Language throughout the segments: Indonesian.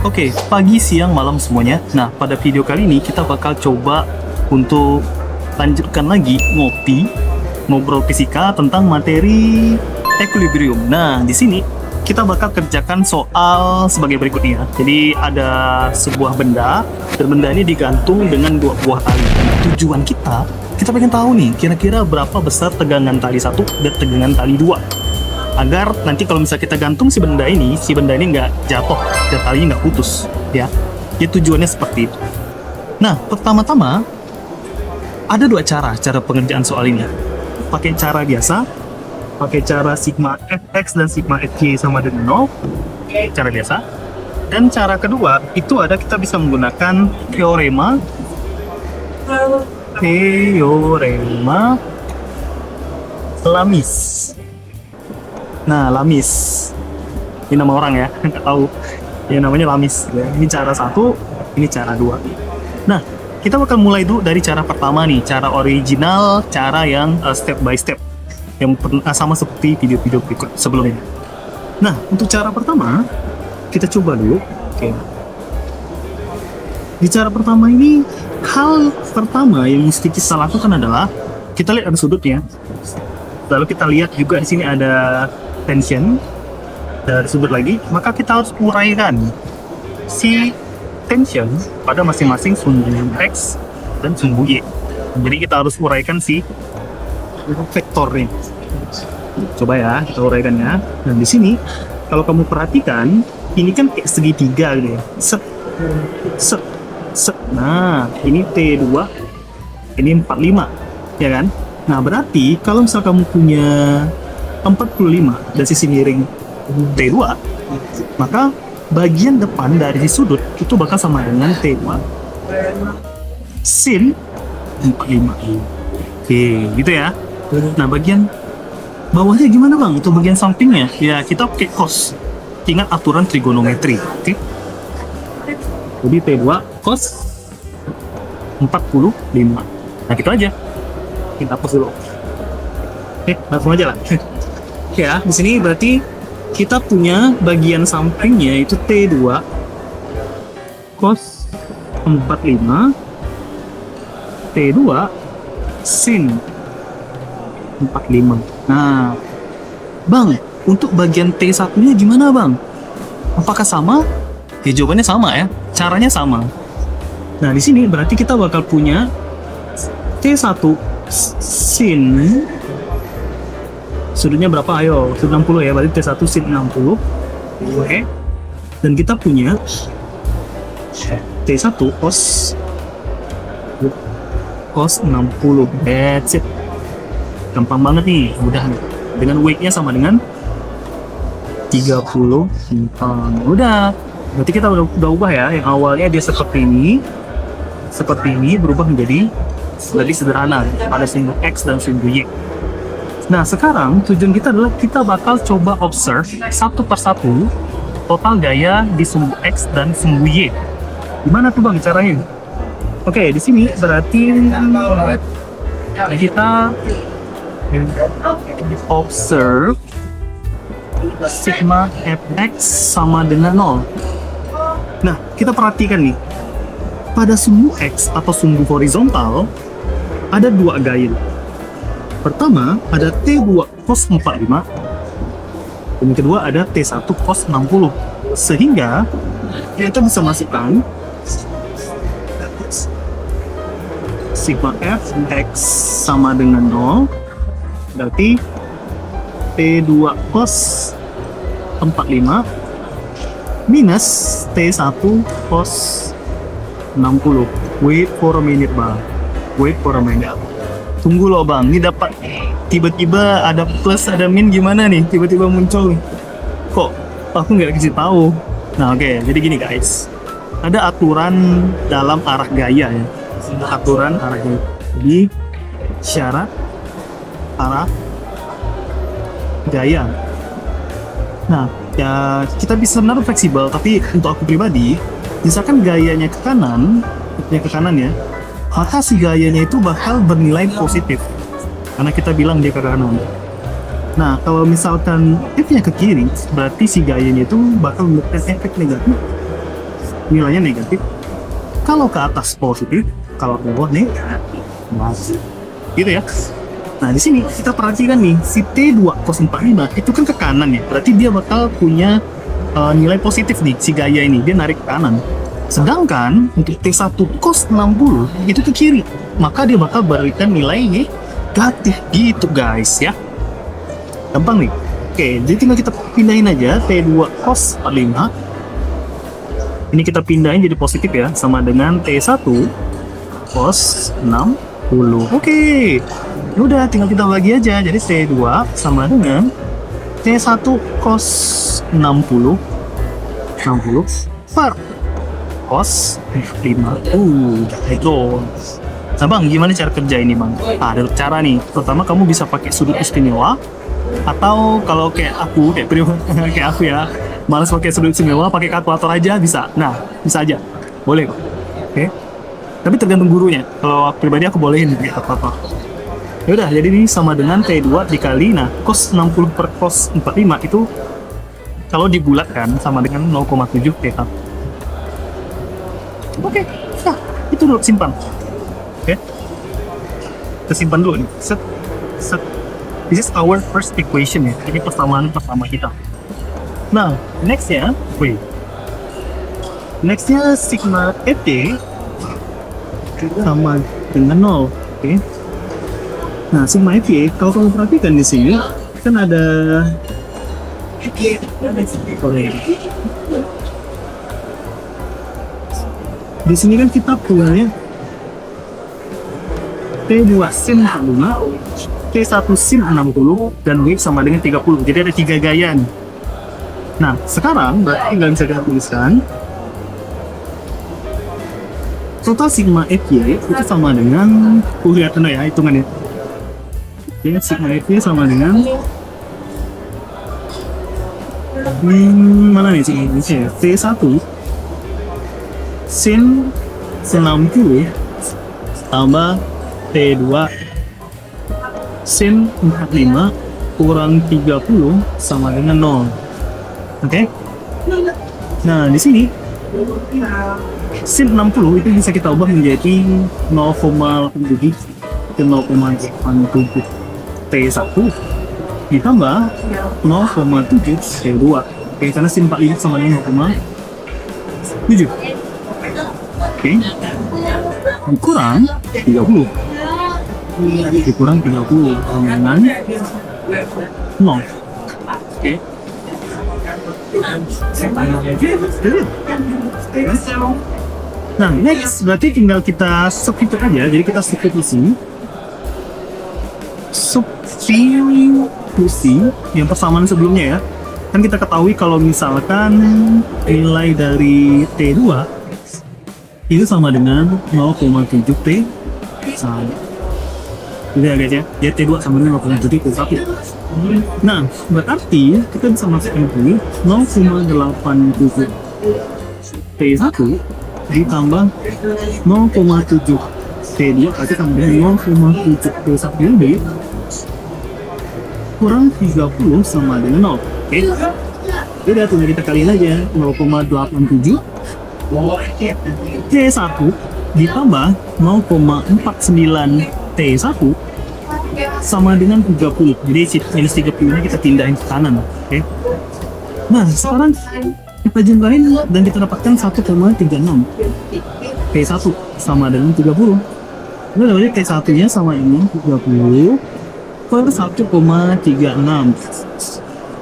Oke, pagi, siang, malam semuanya. Nah, pada video kali ini kita bakal coba untuk lanjutkan lagi ngobrol fisika tentang materi equilibrium. Nah, di sini kita bakal kerjakan soal sebagai berikutnya. Jadi ada sebuah benda, dan benda ini digantung dengan dua buah tali. Nah, tujuan kita pengen tahu nih, kira-kira berapa besar tegangan tali satu dan tegangan tali dua. Agar nanti kalau misalnya kita gantung si benda ini nggak jatuh dan talinya nggak putus, ya. Jadi tujuannya seperti itu. Nah, pertama-tama ada dua cara pengerjaan soal ini. Pakai cara biasa, pakai cara sigma fx dan sigma fy sama dengan 0, cara biasa. Dan cara kedua itu kita bisa menggunakan teorema Lamis. Nah, Lamis ini nama orang ya, nggak tahu ya, namanya Lamis ya. Ini cara satu, ini cara dua. Nah, kita bakal mulai dulu dari cara pertama nih, cara original, cara yang step by step yang sama seperti video-video berikut sebelumnya. Nah, untuk cara pertama kita coba dulu. Oke. Di cara pertama ini, hal pertama yang mesti kita lakukan adalah kita lihat ada sudutnya. Lalu kita lihat juga di sini ada tension dari sudut lagi, maka kita harus uraikan si tension pada masing-masing sumbu X dan sumbu Y. Jadi kita harus uraikan si vektor ini. Coba ya, kita uraikannya. Dan di sini kalau kamu perhatikan, ini kan kayak segitiga gitu ya. Set. Nah, ini T2, ini 45, ya kan? Nah, berarti kalau misal kamu punya 45 dan sisi miring T2, maka bagian depan dari si sudut itu bakal sama dengan T2 sin 45. Oke, gitu ya. Nah, bagian bawahnya gimana bang? Itu bagian sampingnya ya kita pakai cos. Ingat aturan trigonometri. Oke. Jadi T2 cos 45. Nah, gitu aja. Kita hapus dulu. Langsung aja lah. Ya, di sini berarti kita punya bagian sampingnya itu T2 cos 45 T2 sin 45. Nah, bang, untuk bagian T1-nya gimana bang? Apakah sama? Ya, jawabannya sama ya. Caranya sama. Nah, di sini berarti kita bakal punya T1 sin sudutnya berapa? Ayo, sudut 60 ya, berarti T1 sin 60. Oke. Dan kita punya T1 cos 60. That's it. Gampang banget nih, mudah nih. Dengan weight-nya sama dengan 30 Newton. Udah. Berarti kita udah ubah ya. Yang awalnya dia seperti ini berubah menjadi lebih sederhana pada sumbu X dan sumbu Y. Nah, sekarang tujuan kita adalah kita bakal coba observe satu persatu total gaya di sumbu X dan sumbu Y. Gimana tuh bang caranya? Oke, di sini berarti kita observe sigma fx sama dengan 0. Nah, kita perhatikan nih. Pada sumbu X atau sumbu horizontal ada dua gaya. Pertama ada T2 cos 45, dan kedua ada T1 cos 60. Sehingga kita bisa masukkan sigma f x sama dengan 0, berarti T2 cos 45 minus T1 cos 60. Wait for a minute bang. Tunggu loh bang, ini dapat tiba-tiba ada plus ada min gimana nih? Tiba-tiba muncul nih. Kok aku nggak kasih tahu? Nah, oke, jadi gini guys. Ada aturan dalam arah gaya ya. Aturan arah gaya. Jadi syarat arah gaya. Nah, ya kita bisa benar fleksibel, tapi untuk aku pribadi, misalkan gayanya ke kanan ya, maka si gayanya itu bakal bernilai positif karena kita bilang dia ke kanan. Nah, kalau misalkan F-nya ke kiri, berarti si gayanya itu bakal memberikan efek negatif nilainya negatif. Kalau ke atas positif, kalau ke bawah negatif. Gitu ya. Nah, di sini kita perhatikan nih, si T2 cos 45 itu kan ke kanan ya. Berarti dia bakal punya nilai positif nih, si gaya ini. Dia narik ke kanan. Sedangkan untuk T1 cos 60 itu ke kiri. Maka dia bakal berikan nilai negatif gitu guys ya. Gampang nih. Oke, jadi tinggal kita pindahin aja T2 cos 45. Ini kita pindahin jadi positif ya, sama dengan T1 cos 60. Oke. Udah, tinggal kita bagi aja. Jadi T2 sama dengan T1 cos 60 per cos 5. Itu. Nah bang, gimana cara kerja ini bang? Ada cara nih. Pertama kamu bisa pakai sudut istimewa, atau kalau kayak aku, kayak aku ya, malas pakai sudut istimewa, pakai kalkulator aja bisa. Nah, bisa aja. Boleh kok. Oke. Tapi tergantung gurunya. Kalau aku pribadi aku bolehin pakai kalkulator. Ya udah, jadi ini sama dengan T2 dikali, nah, cos 60 per cos 45 itu kalau dibulatkan sama dengan 0,7 T1. Oke. Nah, itu dulu simpan. Oke. Kita simpan dulu nih. Set. This is our first equation ya. Ini persamaan pertama kita. Nah, nextnya sigma FT sama dengan 0. Oke. Nah, sigma FT kalau kamu perhatikan di sini kan ada di sini kan kita punya T2 sin 45, T1 sin 60, dan W sama dengan 30. Jadi ada 3 gaya nih. Nah, sekarang berarti nggak bisa kita tuliskan total sigma FY itu sama dengan, lihat dulu ya hitungannya. Oke, sigma FY sama dengan mana nih sigma FY? T1 sin 90 tambah T2 sin 45 kurang 30 sama dengan 0. Oke? Nah, di sini sin 60 itu bisa kita ubah menjadi 0,7 ke 0,87 T1 ditambah 0,7 T2. Oke, karena sin 45 sama dengan 0,7. Oke. Kurang 30. Dikurang 30 dengan 0. Oke. Nah, next berarti tinggal kita substitute aja. Jadi kita substitusi yang persamaan sebelumnya ya. Kan kita ketahui kalau misalkan nilai dari T2 itu sama dengan 0,7 T1. Jadi ya guys ya, jadi T2 sama dengan 0,7 T1. Nah, berarti kita bisa masukkan ini 0,87 T1 ditambah 0,7 T2 berarti sama dengan 0,7 T1 lebih kurang 30 sama dengan 0. Oke. Jadi tinggal kita kaliin aja 0,87 T1 ditambah 0,49 T1 sama dengan 30. Jadi minus 30 nya kita pindahin ke kanan. Oke. Nah, sekarang kita jumlahin dan kita dapatkan 1,36 T1 sama dengan 30. Ini berarti T1 nya sama ini 30 per 1,36.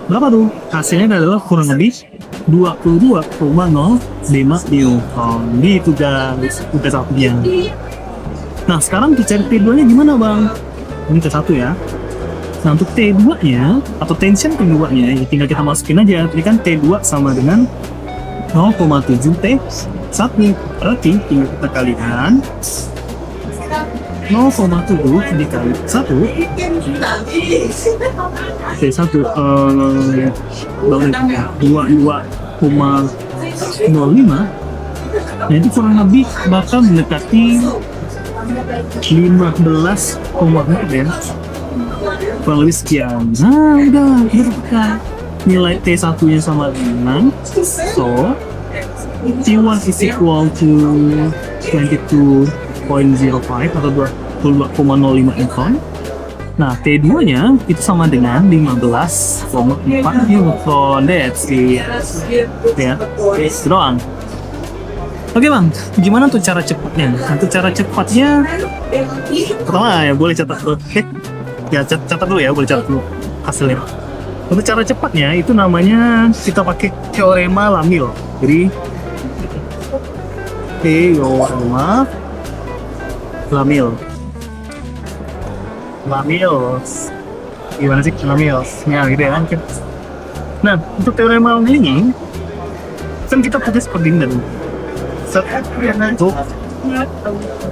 Berapa tuh? Hasilnya adalah kurang lebih 22,05 Newton. Gitu guys, udah satunya. Nah, sekarang kita cari T2 nya gimana bang? Ini T1 ya. Nah, untuk T2 nya atau tension keduanya ya tinggal kita masukin aja. Jadi kan T2 sama dengan 0,7 T1. Berarti tinggal kita kalikan 0,7 dikali 1 T1 22,05. Nah, itu kurang lebih bakal mendekati 15, ya. Kurang lebih sekian. Nah, udah kita dapatkan nilai T1 nya sama dengan T1 is equal to 22.05 atau 22,05 newton. Nah, T2-nya itu sama dengan 15,4 newton. That's it. Ya, itu doang. Oke bang, gimana tuh cara cepatnya? Untuk cara cepatnya, pertama ya boleh catat dulu. Ya catat dulu ya, boleh catat dulu hasilnya. Untuk cara cepatnya itu namanya kita pakai teorema Lamil. Jadi teorema Lamil. Lamils. Gimana sih Lamils? Ya gitu ya. Nah, untuk teorema Lamil ini kan kita pakai seperti ini dulu. Satu,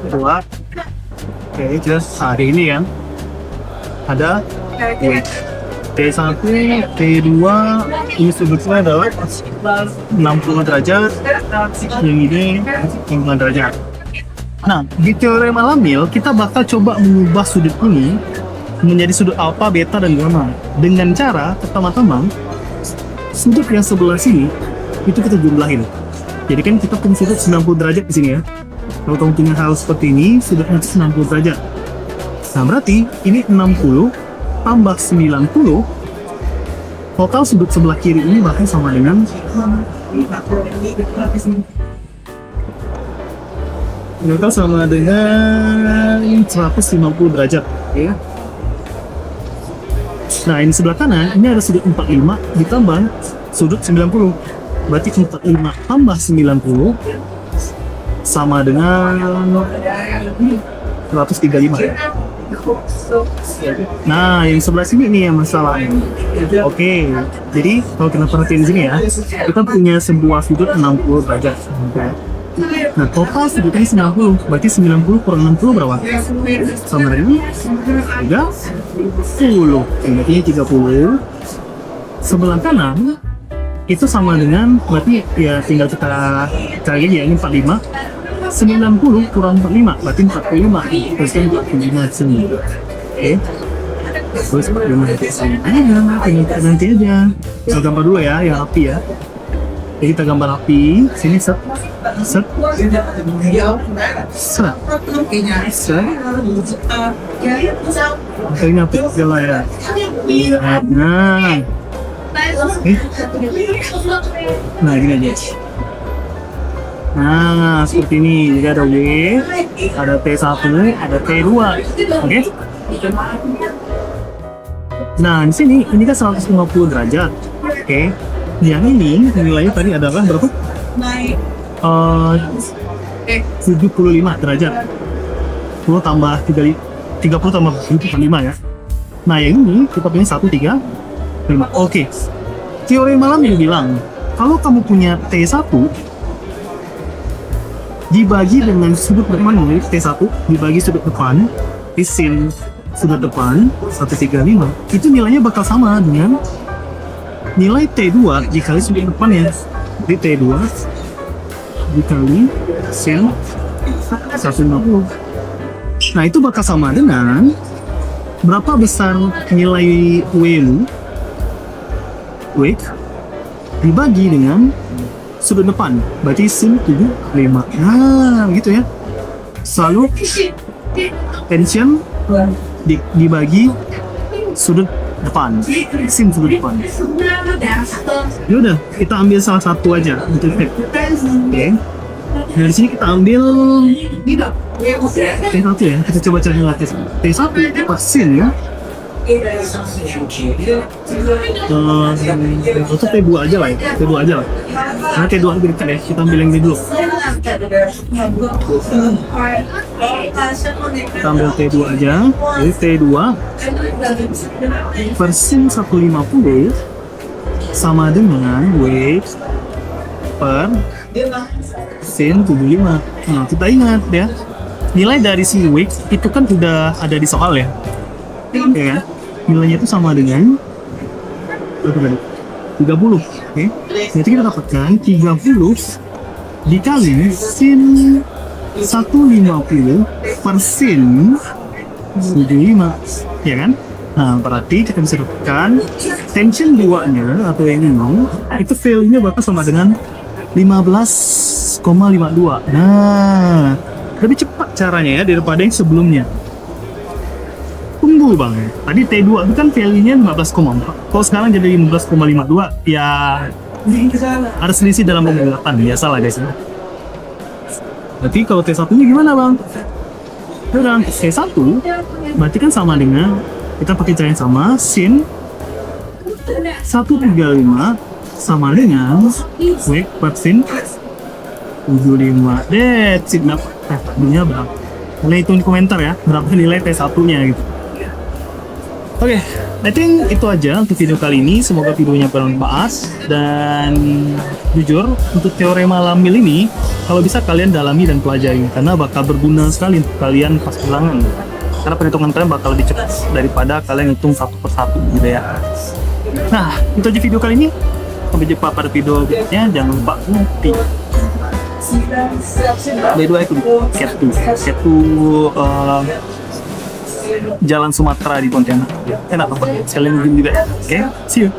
dua, oke, just hari ini kan ada weight T1, T2, ini sudutnya adalah 60 derajat, yang ini 60 derajat. Nah, di teorema Lamil kita bakal coba mengubah sudut ini menjadi sudut alfa, beta, dan gamma dengan cara pertama-tama sudut yang sebelah sini itu kita jumlahin. Jadi kan kita punya sudut 90 derajat di sini ya. Kalau kamu punya hal seperti ini, sudutnya 90 derajat. Nah, berarti ini 60 tambah 90, total sudut sebelah kiri ini bakal sama dengan total sama dengan 150 derajat. Ya. Nah, ini sebelah kanan, ini ada sudut 45 ditambah sudut 90. Berarti 45 tambah 90 sama dengan 135. Nah, yang sebelah sini nih yang masalah. Oke, jadi kalau kita perhatiin sini ya, kita punya sebuah sudut 60 derajat. Nah, total sudutnya 90, berarti 90 kurang 60 berapa? Sama dengan 30. Berarti 30. Sebelah kanan itu sama dengan, berarti ya tinggal kita cari aja, ini 45. 90 kurang 45, berarti 45. Terus 45 di sini. Oke. Terus 45 di sini. Tinggal nanti aja. Kita gambar dulu ya, yang api ya. Jadi kita gambar api. Sini set. Set. Set. Set. Ini api segala ya. Nah. Nah, gini aja. Nah, seperti ini. Jadi ada W, ada T1, ada T2. Oke? Nah, di sini ini kan 150 derajat. Oke. Yang ini nilainya tadi adalah berapa? 75 derajat. 10 tambah 30 tambah 75 ya. Nah, yang ini kita punya 135. Oke. Teorema Lamil bilang, kalau kamu punya T1 dibagi dengan sudut depan, T1 dibagi sudut depan, sin sudut depan 135, itu nilainya bakal sama dengan nilai T2 dikali sudut depannya. Jadi T2 dikali sin 150. Nah, itu bakal sama dengan berapa besar nilai W-mu, weight, dibagi dengan sudut depan, berarti sin 75. Nah, gitu ya. Selalu tension dibagi sudut depan, sin sudut depan. Ya udah, kita ambil salah satu aja untuk Oke. Dari sini kita ambil T1 ya. Kita coba cari nilai T1 per sin ya. Untuk T2 aja lah ya. T2 aja lah. Karena T2 lebih dekat ya. Kita ambil yang ini dulu. Kita ambil T2 aja. Jadi T2 per sin 150 sama dengan weight per sin 75. Nah, kita ingat ya, nilai dari si weight itu kan sudah ada di soal ya. Oke kan? Nilainya itu sama dengan 30. Oke. Jadi kita dapatkan 30 dikali sin 150 per sin 75. Ya kan? Nah, berarti kita bisa dapatkan tension 2-nya atau yang ini itu value-nya bakal sama dengan 15,52. Nah, lebih cepat caranya ya daripada yang sebelumnya. Tunggu bang, tadi T2 itu kan value-nya 15,4. Kalau sekarang jadi 15,52, ya ada selisih dalam pembuatan. Biasa lah guys. Berarti kalau T1-nya gimana bang? Dengan T1 berarti kan sama dengan kita pakai cara yang sama, sin 135 sama dengan wake sin 75. That's it. Nilainya berapa? Boleh hitung di komentar ya, berapa nilai T1-nya gitu. Oke, I think itu aja untuk video kali ini. Semoga videonya bermanfaat. Dan jujur, untuk teorema Lamil ini, kalau bisa kalian dalami dan pelajari, karena bakal berguna sekali untuk kalian pas ulangan. Karena perhitungan kalian bakal lebih cepat daripada kalian hitung satu persatu gitu ya. Nah, itu aja video kali ini. Sampai jumpa pada video berikutnya. Jangan lupa ngopi. By the way, aku Ketu Jalan Sumatera di Pontianak. Enak banget. Sekalian juga. Oke, see you.